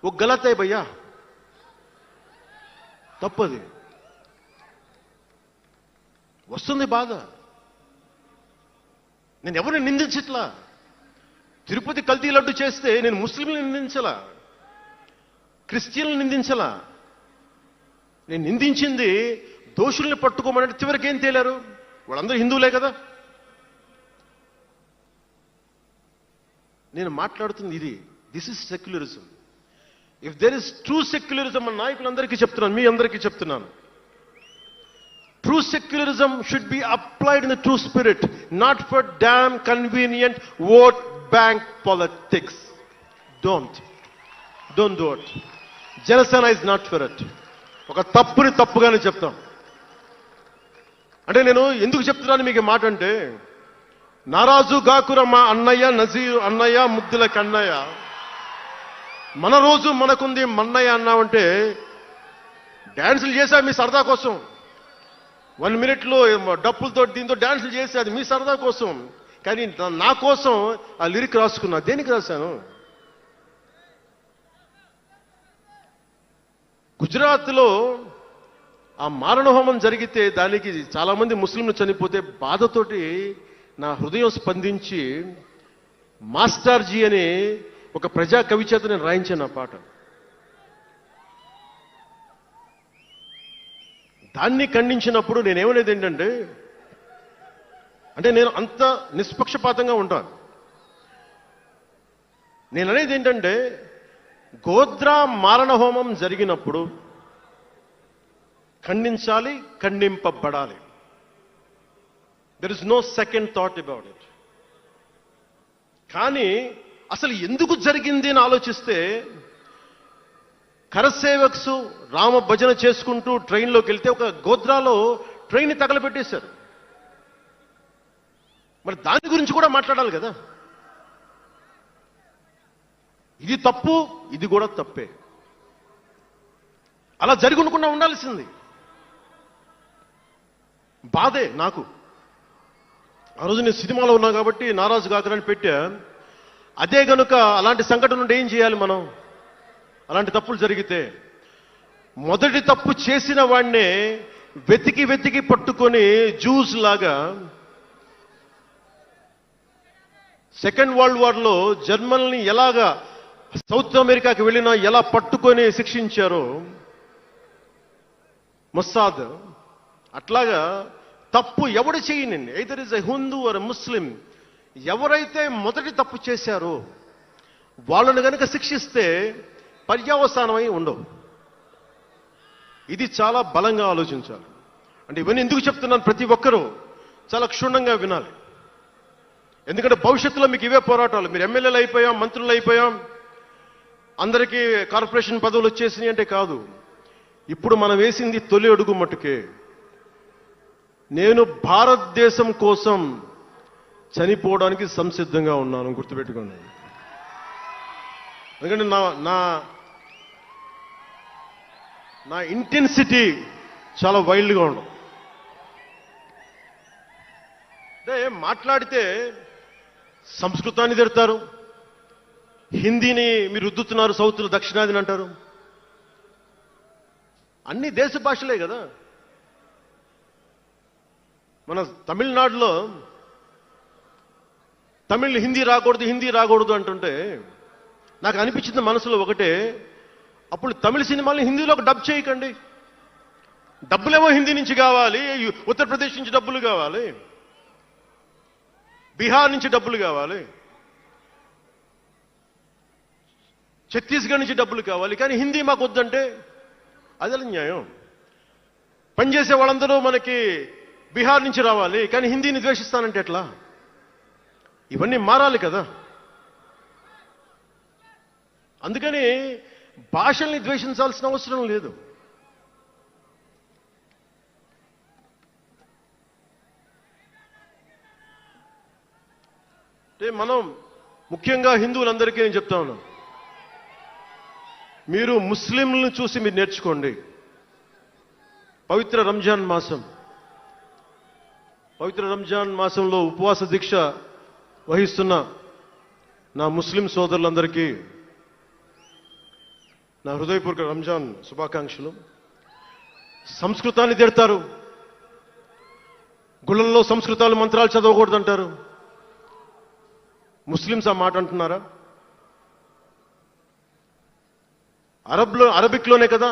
ఓ గలత్ హై భయ్యా, తప్పది. వస్తుంది బాధ. నేను ఎవరిని నిందించట్లా. తిరుపతి కల్తీ లడ్డు చేస్తే నేను ముస్లింలను నిందించలా, క్రిస్టియన్లను నిందించలా. నేను నిందించింది దోషుల్ని పట్టుకోమని. చివరికి ఏం తేలారు? వాళ్ళందరూ హిందువులే కదా. నేను మాట్లాడుతుంది ఇది. This is secularism. If there is true secularism అని నాయకులందరికీ చెప్తున్నాను, మీ అందరికీ చెప్తున్నాను. True secularism should be applied in the true spirit, not for damn convenient vote bank politics. Don't do it. Janasena is not for it. ఒక తప్పుని తప్పుగానే చెప్తాం. అంటే నేను ఎందుకు చెప్తున్నాను మీకు మాట అంటే, నారాజు గాకుర మా అన్నయ్య నజీర్ అన్నయ్య ముద్దుల కన్నయ్య, మన రోజు మనకుంది మన్నయ్య అన్నామంటే డ్యాన్సులు చేశా మీ సరదా కోసం. 1 minute డప్పులతో దీంతో డ్యాన్సులు చేసి అది మీ సరదా కోసం. కానీ నా కోసం ఆ లిరిక్ రాసుకున్నా. దేనికి రాశాను? గుజరాత్లో ఆ మారణహోమం జరిగితే దానికి చాలా మంది ముస్లింలు చనిపోతే బాధతోటి నా హృదయం స్పందించి మాస్టర్జీ అనే ఒక ప్రజా కవి చేత నేను రాయించాను ఆ పాట. దాన్ని ఖండించినప్పుడు నేనేమనేది ఏంటంటే, అంటే నేను అంత నిష్పక్షపాతంగా ఉంటాను. నేను అనేది ఏంటంటే, గోద్రా మారణహోమం జరిగినప్పుడు ఖండించాలి, ఖండింపబడాలి. There is no second thought about it. కానీ అసలు ఎందుకు జరిగింది అని ఆలోచిస్తే, కరసేవక్స్ రామ భజన చేసుకుంటూ ట్రైన్లోకి వెళ్తే ఒక గోద్రాలో ట్రైన్ తగలబెట్టేశారు. మరి దాని గురించి కూడా మాట్లాడాలి కదా. ఇది తప్పు, ఇది కూడా తప్పే. అలా జరిగి ఉండకుండా ఉండాల్సింది. బాధే నాకు. ఆ రోజు నేను సినిమాలో ఉన్నా కాబట్టి నారాజు గాకరని పెట్టా. అదే గనుక అలాంటి సంఘటన నుండి ఏం చేయాలి మనం? అలాంటి తప్పులు జరిగితే మొదటి తప్పు చేసిన వాడినే వెతికి పట్టుకొని జ్యూస్ లాగా సెకండ్ వరల్డ్ వార్లో జర్మనీని ఎలాగా సౌత్ అమెరికాకి వెళ్ళినా ఎలా పట్టుకొని శిక్షించారో మొస్సాద్, అట్లాగా తప్పు ఎవడు చేయనండి, either is a Hindu or Muslim, ఎవరైతే మొదటి తప్పు చేశారో వాళ్ళని కనుక శిక్షిస్తే పర్యవసానమై ఉండవు. ఇది చాలా బలంగా ఆలోచించాలి. అంటే ఇవన్నీ ఎందుకు చెప్తున్నాను, ప్రతి ఒక్కరూ చాలా క్షుణ్ణంగా వినాలి. ఎందుకంటే భవిష్యత్తులో మీకు ఇవే పోరాటాలు. మీరు ఎమ్మెల్యేలు అయిపోయాం, మంత్రులు అయిపోయాం, అందరికీ కార్పొరేషన్ పదవులు వచ్చేసినాయి అంటే కాదు. ఇప్పుడు మనం వేసింది తొలి అడుగు మట్టుకే. నేను భారతదేశం కోసం చనిపోవడానికి సంసిద్ధంగా ఉన్నాను, గుర్తుపెట్టుకోండి. ఎందుకంటే నా ఇంటెన్సిటీ చాలా వైల్డ్గా ఉండదు. అంటే మాట్లాడితే సంస్కృతాన్ని తిడతారు, హిందీని మీరు రుద్దుతున్నారు, సౌత్లో దక్షిణాదిని అంటారు. అన్ని దేశ భాషలే కదా. మన తమిళనాడులో తమిళ్ హిందీ రాకూడదు అంటుంటే నాకు అనిపించింది మనసులో ఒకటే, అప్పుడు తమిళ సినిమాల్ని హిందీలోకి డబ్ చేయకండి. డబ్బులేమో హిందీ నుంచి కావాలి, ఉత్తరప్రదేశ్ నుంచి డబ్బులు కావాలి, బీహార్ నుంచి డబ్బులు కావాలి, ఛత్తీస్గఢ్ నుంచి డబ్బులు కావాలి, కానీ హిందీ మాకు వద్దంటే అదే న్యాయం. పనిచేసే వాళ్ళందరూ మనకి బీహార్ నుంచి రావాలి, కానీ హిందీని ద్వేషిస్తానంటే ఎట్లా? ఇవన్నీ మారాలి కదా. అందుకని భాషల్ని ద్వేషించాల్సిన అవసరం లేదు. అంటే మనం ముఖ్యంగా హిందువులందరికీ నేను చెప్తా ఉన్నాను, మీరు ముస్లింలను చూసి మీరు నేర్చుకోండి. పవిత్ర రంజాన్ మాసంలో ఉపవాస దీక్ష వహిస్తున్న నా ముస్లిం సోదరులందరికీ నా హృదయపూర్వక రంజాన్ శుభాకాంక్షలు. సంస్కృతాన్ని తిడతారు, గుళ్ళల్లో సంస్కృతాలు మంత్రాలు చదవకూడదంటారు. ముస్లిమ్స్ ఆ మాట అంటున్నారా? అరబిక్లోనే కదా,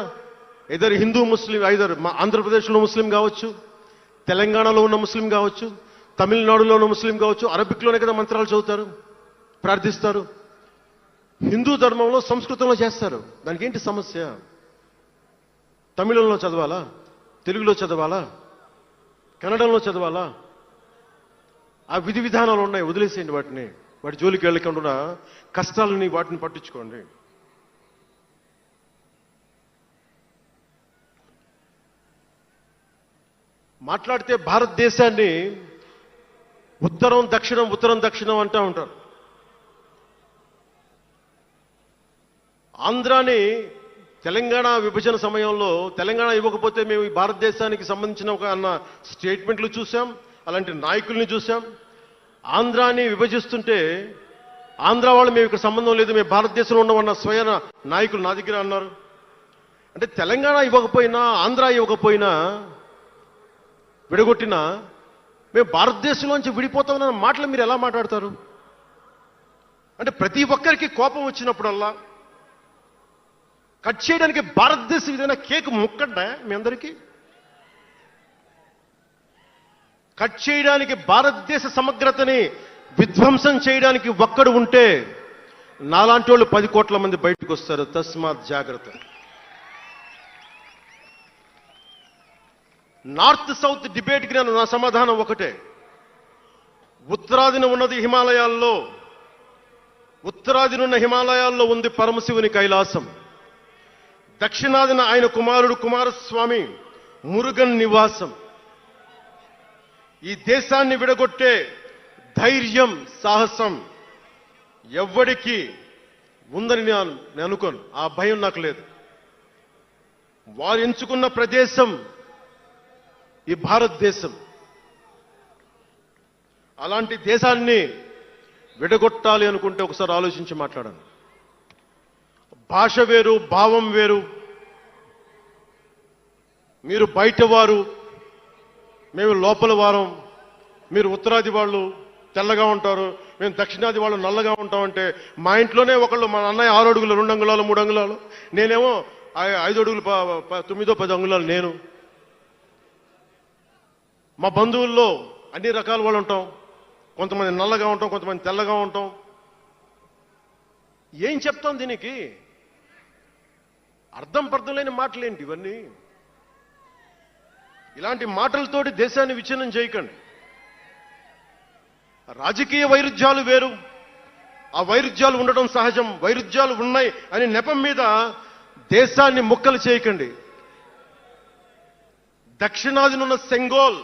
ఇద్దరు హిందూ ముస్లిం, ఐదరు ఆంధ్రప్రదేశ్లో ముస్లిం కావచ్చు, తెలంగాణలో ఉన్న ముస్లిం కావచ్చు, తమిళనాడులో ఉన్న ముస్లిం కావచ్చు, అరబిక్లోనే కదా మంత్రాలు చదువుతారు, ప్రార్థిస్తారు. హిందూ ధర్మంలో సంస్కృతంలో చేస్తారు. దానికి ఏంటి సమస్య? తమిళంలో చదవాలా, తెలుగులో చదవాలా, కన్నడంలో చదవాలా? ఆ విధి విధానాలు ఉన్నాయి, వదిలేసేయండి వాటిని. వాటి జోలికి వెళ్ళకుండా కష్టాలని వాటిని పట్టించుకోండి. మాట్లాడితే భారతదేశాన్ని ఉత్తరం దక్షిణం అంటూ ఉంటారు. ఆంధ్రాని తెలంగాణ విభజన సమయంలో తెలంగాణ ఇవ్వకపోతే మేము ఈ భారతదేశానికి సంబంధించిన ఒక అన్న స్టేట్మెంట్లు చూసాం, అలాంటి నాయకుల్ని చూసాం. ఆంధ్రాని విభజిస్తుంటే ఆంధ్ర వాళ్ళు మేము ఇక్కడ సంబంధం లేదు, మేము భారతదేశంలో ఉన్నవన్న స్వయం నాయకులు నా దగ్గర అన్నారు. అంటే తెలంగాణ ఇవ్వకపోయినా, ఆంధ్ర ఇవ్వకపోయినా, విడగొట్టినా మేము భారతదేశంలోంచి విడిపోతామన్న మాటలు మీరు ఎలా మాట్లాడతారు? అంటే ప్రతి ఒక్కరికి కోపం వచ్చినప్పుడల్లా కట్ చేయడానికి భారతదేశం ఏదైనా కేక్ ముక్కండా మీ అందరికీ? కట్ చేయడానికి, భారతదేశ సమగ్రతని విధ్వంసం చేయడానికి ఒక్కడు ఉంటే నాలాంటి వాళ్ళు 10 కోట్ల మంది బయటకు వస్తారు. తస్మాత్ జాగ్రత్త. నార్త్ సౌత్ డిబేట్కి నా సమాధానం ఒకటే. ఉత్తరాదిన ఉన్నది హిమాలయాల్లో, ఉత్తరాదినున్న హిమాలయాల్లో ఉంది పరమశివుని కైలాసం. దక్షిణాదిన ఆయన కుమారుడు కుమారస్వామి మురుగన్ నివాసం. ఈ దేశాన్ని విడగొట్టే ధైర్యం, సాహసం ఎవ్వడికి ఉందని నేను అనుకోను. ఆ భయం నాకు లేదు. వారు ఎంచుకున్న ప్రదేశం ఈ భారతదేశం. అలాంటి దేశాన్ని విడగొట్టాలి అనుకుంటే ఒకసారి ఆలోచించి మాట్లాడాను. భాష వేరు, భావం వేరు. మీరు బయట వారు, మేము లోపల వారం. మీరు ఉత్తరాది వాళ్ళు తెల్లగా ఉంటారు, మేము దక్షిణాది వాళ్ళు నల్లగా ఉంటామంటే మా ఇంట్లోనే ఒకళ్ళు, మా అన్నయ్య 6 అడుగులు 2 అంగుళాలు 3 అంగుళాలు, నేనేమో 5 అడుగులు 9-10 అంగుళాలు నేను. మా బంధువుల్లో అన్ని రకాల వాళ్ళు ఉంటాం. కొంతమంది నల్లగా ఉంటాం, కొంతమంది తెల్లగా ఉంటాం. ఏం చెప్తాం దీనికి? అర్థం లేని మాటలేంటి ఇవన్నీ? ఇలాంటి మాటలతోటి దేశాన్ని విచ్ఛిన్నం చేయకండి. రాజకీయ వైరుధ్యాలు వేరు, ఆ వైరుధ్యాలు ఉండడం సహజం. వైరుధ్యాలు ఉన్నాయి అనే నెపం మీద దేశాన్ని ముక్కలు చేయకండి. దక్షిణాదినున్న సెంగోల్,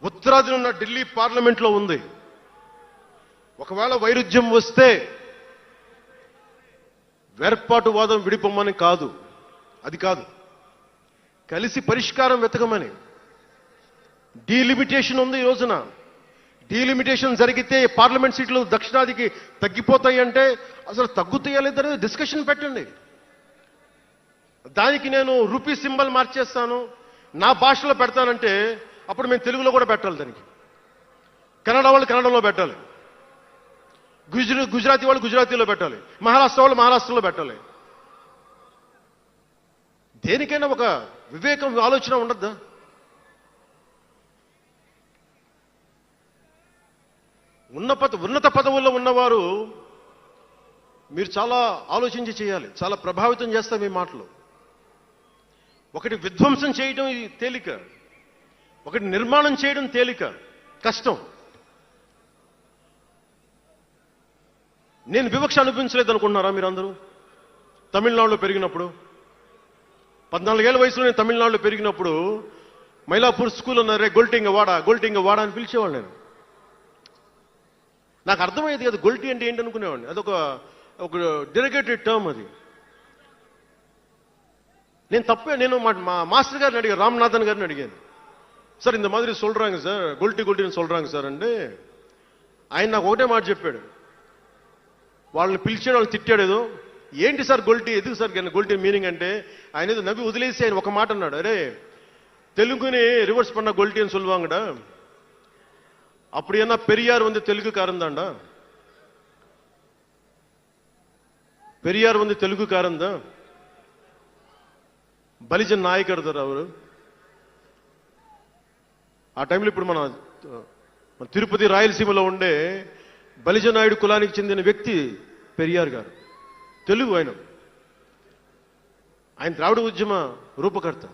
ఉత్తరాదినున్న ఢిల్లీ పార్లమెంట్లో ఉంది. ఒకవేళ వైరుధ్యం వస్తే వేర్పాటువాదం విడిపోమని కాదు, అది కాదు, కలిసి పరిష్కారం వెతకమని. డీలిమిటేషన్ ఉంది ఈ రోజున. డీలిమిటేషన్ జరిగితే పార్లమెంట్ సీట్లు దక్షిణాదికి తగ్గిపోతాయి అంటే అసలు తగ్గుతాయా లేదనేది డిస్కషన్ పెట్టండి. దానికి నేను రూపీ సింబల్ మార్చేస్తాను, నా భాషలో పెడతానంటే అప్పుడు మేము తెలుగులో కూడా పెట్టాలి, దానికి కన్నడ వాళ్ళు కన్నడలో పెట్టాలి, గుజరాతీ వాళ్ళు గుజరాతీలో పెట్టాలి, మహారాష్ట్ర వాళ్ళు మహారాష్ట్రలో పెట్టాలి. దేనికైనా ఒక వివేకం ఆలోచన ఉండద్దా? ఉన్నత పదవుల్లో ఉన్నవారు మీరు చాలా ఆలోచించి చేయాలి, చాలా ప్రభావితం చేస్తాయి మీ మాటలు. ఒకటి విధ్వంసం చేయడం తేలిక, ఒకటి నిర్మాణం చేయడం తేలిక, కష్టం. నేను వివక్ష అనిపించలేదు అనుకుంటున్నారా మీరందరూ? తమిళనాడులో పెరిగినప్పుడు 14 ఏళ్ల వయసులో నేను తమిళనాడులో పెరిగినప్పుడు మైలాపూర్ స్కూల్ ఉన్నారే, గొల్టింగ వాడ అని పిలిచేవాడు. నేను నాకు అర్థమయ్యేది కదా గొల్టి అంటే ఏంటి అనుకునేవాడిని. అదొక డెరిగేటెడ్ టర్మ్ అది. నేను మా మాస్టర్ గారిని అడిగాను, రామ్నాథన్ గారిని అడిగాను, సార్ ఇంత మాదిరి சொல்றாங்க సార్, గొల్టిని சொல்றாங்க సార్ అంటే ఆయన నాకు ఒకటే మాట చెప్పాడు. వాళ్ళని పిలిచాడు, వాళ్ళని తిట్టాడు ఏదో. ఏంటి సార్ గొల్టి, ఎందుకు సార్ గొల్టి మీనింగ్ అంటే ఆయన ఏదో నవ్వి వదిలేసి ఆయన ఒక మాట అన్నాడు, అరే తెలుగుని రివర్స్ பண்ண గొల్టి అని சொல்லுவாங்கடா, அப்படி என்ன பெரியார் தெலுங்குக்காரன் தான்டா, பெரியார் తెలుగుకారం தான், బలిజన్ నాయకుడు సార్ అవరు. ఆ టైంలో ఇప్పుడు మన తిరుపతి రాయలసీమలో ఉండే బలిజన్ నాయుడు కులానికి చెందిన వ్యక్తి పెరియార్ గారు, తెలుగు. ఆయన ద్రావిడ ఉద్యమ రూపకర్త.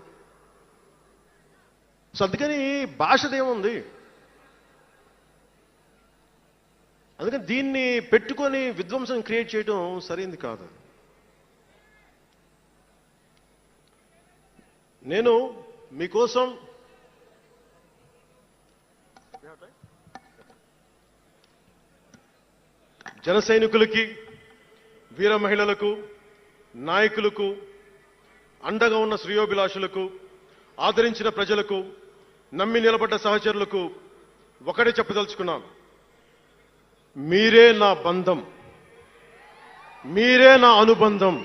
సో అందుకని భాషదేముంది, అందుకని దీన్ని పెట్టుకొని విధ్వంసం క్రియేట్ చేయడం సరైంది కాదు. నేను మీకోసం జన సైనికులకి, వీర మహిళలకు, నాయకులకు, అండగా ఉన్న శ్రేయోభిలాషులకు, ఆదరించిన ప్రజలకు, నమ్మి నిలబడ్డ సహచరులకు ఒకటే చెప్పదలుచుకున్నాను, మీరే నా బంధం, మీరే నా అనుబంధం,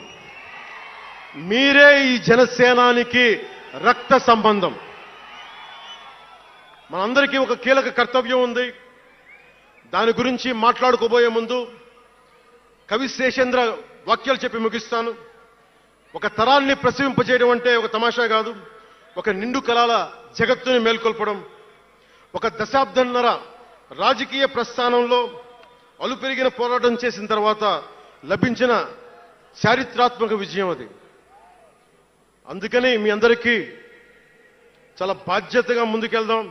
మీరే ఈ జనసేనానికి రక్త సంబంధం. మనందరికీ ఒక కీలక కర్తవ్యం ఉంది. దాని గురించి మాట్లాడుకోబోయే ముందు కవి శేషేంద్ర వాక్యాలు చెప్పి ముగిస్తాను. ఒక తరాన్ని ప్రసవింపజేయడం అంటే ఒక తమాషా కాదు, ఒక నిండు కళల జగత్తుని మేల్కొల్పడం. ఒక దశాబ్దన్నర రాజకీయ ప్రస్థానంలో అలుపెరిగిన పోరాటం చేసిన తర్వాత లభించిన చారిత్రాత్మక విజయం అది. అందుకని మీ అందరికీ చాలా బాధ్యతగా ముందుకెళ్దాం.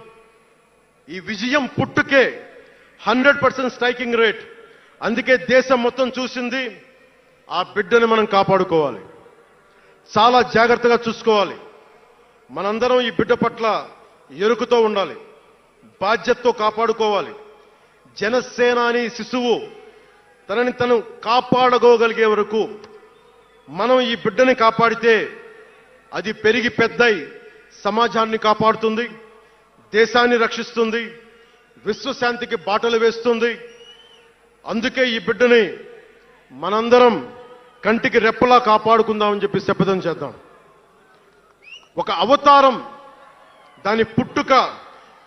ఈ విజయం పుట్టుకే 100% స్ట్రైకింగ్ రేట్. అందుకే దేశం మొత్తం చూసింది. ఆ బిడ్డని మనం కాపాడుకోవాలి, చాలా జాగ్రత్తగా చూసుకోవాలి. మనందరం ఈ బిడ్డ పట్ల ఎరుకుతో ఉండాలి, బాధ్యతతో కాపాడుకోవాలి. జనసేనాని శిశువు తనని తను కాపాడుకోగలిగే వరకు మనం ఈ బిడ్డని కాపాడితే అది పెరిగి పెద్దై సమాజాన్ని కాపాడుతుంది, దేశాన్ని రక్షిస్తుంది, విశ్వశాంతికి బాటలు వేస్తుంది. అందుకే ఈ బిడ్డని మనందరం కంటికి రెప్పలా కాపాడుకుందామని చెప్పి శపథం చేద్దాం. ఒక అవతారం, దాని పుట్టుక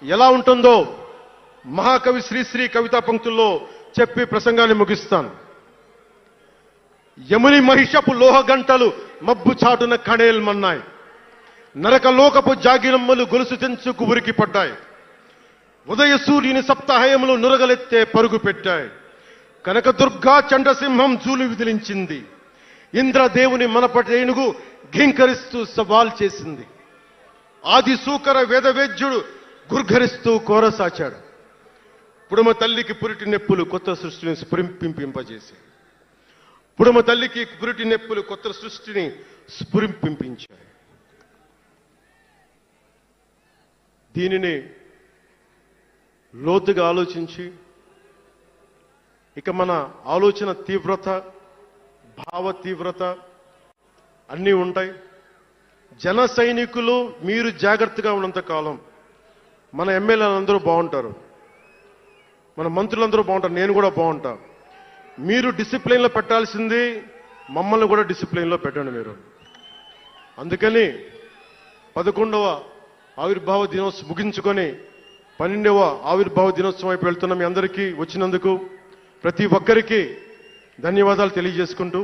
ఎలా ఉంటుందో మహాకవి శ్రీశ్రీ కవితా పంక్తుల్లో చెప్పి ప్రసంగాన్ని ముగిస్తాను. యముని మహిషపు లోహగంటలు మబ్బు చాటున కణేల్మన్నాయి, నరకలోకపు జాగిరమ్మలు గొలుసు తెంచుకు ఉరికి పడ్డాయి, ఉదయ సూర్యుని సప్తాహయములు నురగలెత్తే పరుగు పెట్టాయి, కనకదుర్గా చండసింహం జూలు విదిలించింది, ఇంద్రదేవుని మనపటేనుగు ఘీంకరిస్తూ సవాల్ చేసింది, ఆది సూకర వేదవేద్యుడు గుర్ఘరిస్తూ కోరసాచాడు, పుడమ తల్లికి పురిటి నెప్పులు కొత్త సృష్టిని స్ఫురింపింపజేశాయి, పుడమ తల్లికి పురిటి నెప్పులు కొత్త సృష్టిని స్ఫురింపించాయి. దీనిని లోతుగా ఆలోచించి ఇక మన ఆలోచన తీవ్రత, భావ తీవ్రత అన్నీ ఉంటాయి. జన సైనికులు మీరు జాగ్రత్తగా ఉన్నంత కాలం మన ఎమ్మెల్యేలు అందరూ బాగుంటారు. మన మంత్రులందరూ బాగుంటారు, నేను కూడా బాగుంటా. మీరు డిసిప్లిన్లో పెట్టాల్సింది మమ్మల్ని కూడా డిసిప్లిన్లో పెట్టండి మీరు. అందుకని 11వ ఆవిర్భావ దినోత్సవం ముగించుకొని 12వ ఆవిర్భావ దినోత్సవం వైపు వెళ్తున్న మీ అందరికీ వచ్చినందుకు ప్రతి ఒక్కరికి ధన్యవాదాలు తెలియజేసుకుంటూ,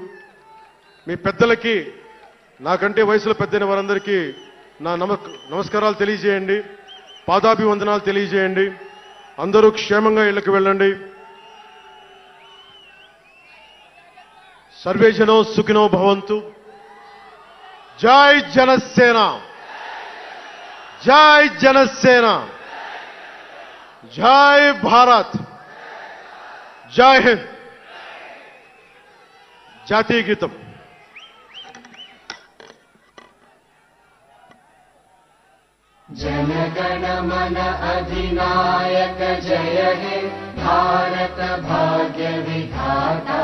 మీ పెద్దలకి, నాకంటే వయసులో పెద్దైన వారందరికీ నా నమస్కారాలు తెలియజేయండి, పాదాభివందనాలు తెలియజేయండి. అందరూ క్షేమంగా ఇళ్లకు వెళ్ళండి. సర్వే జనో సుఖినో భవంతు. జై జనసేన, జై జనసేన, జై భారత్, జై హింద్. జాతీయ గీతం. जनगण मन अधिनायक जय हे भारत भाग्य विधाता.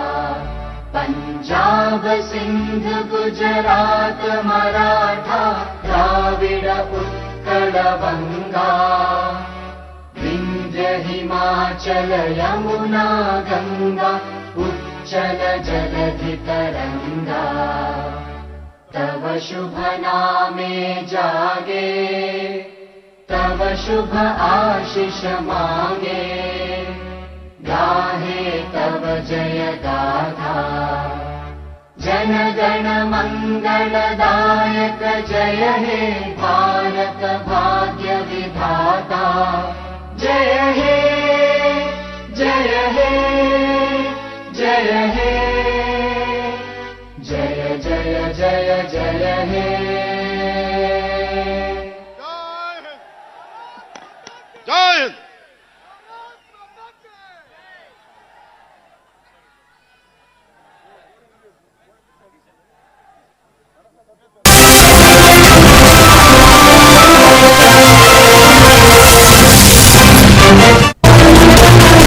पंजाब सिंध गुजरात मराठा द्राविड उत्कल बंगा. विंध्य हिमाचल यमुना गंगा उच्चल जलधि तरंगा. तव शुभ नामे जागे, तव शुभ आशीष मांगे. गाहे तव जय गाथा. जन गण मंगलदायक जय हे भारत